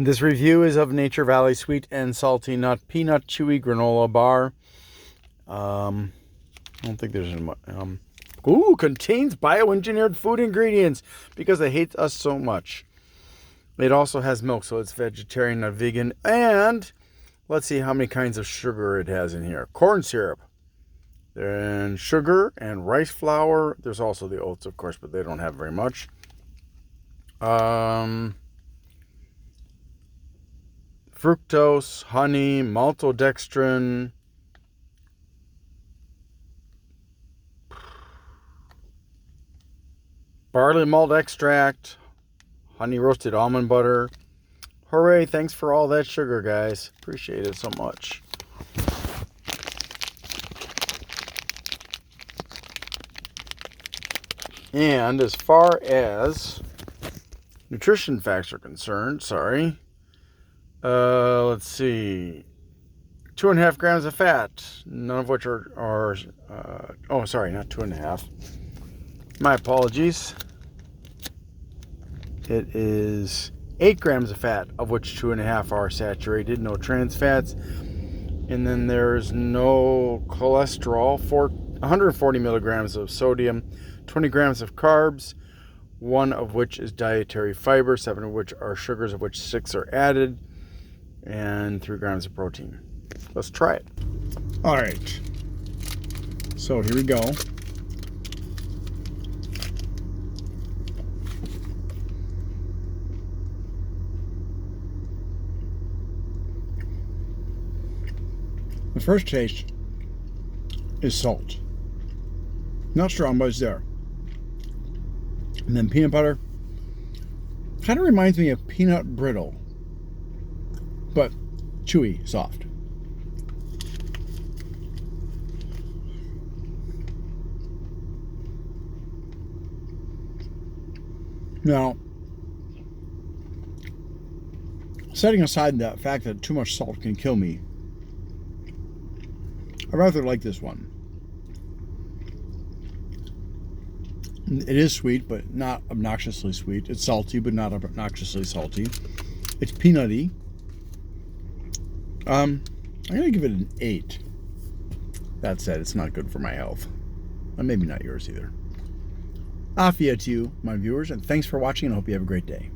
This review is of Nature Valley Sweet and Salty Nut Peanut Chewy Granola Bar. I don't think there's any. Contains bioengineered food ingredients because they hate us so much. It also has milk, so it's vegetarian, not vegan. And let's see how many kinds of sugar it has in here. Corn syrup, and sugar and rice flour. There's also the oats, of course, but they don't have very much. Fructose, honey, maltodextrin, barley malt extract, honey roasted almond butter. Hooray, thanks for all that sugar, guys. Appreciate it so much. And as far as nutrition facts are concerned, let's see. 2.5 grams of fat, none of which are not 2.5. My apologies. It is 8 grams of fat, of which 2.5 are saturated, no trans fats. And then there's no cholesterol, 140 milligrams of sodium, 20 grams of carbs, 1 of which is dietary fiber, 7 of which are sugars, of which 6 are added, and 3 grams of protein. Let's try it. All right. So here we go. The first taste is salt. Not strong, but it's there. And then peanut butter. Kind of reminds me of peanut brittle, but chewy, soft. Now, setting aside the fact that too much salt can kill me, I rather like this one. It is sweet, but not obnoxiously sweet. It's salty, but not obnoxiously salty. It's peanutty. I'm going to give it an 8. That said, it's not good for my health. And maybe not yours either. Afia to you, my viewers, and thanks for watching, and I hope you have a great day.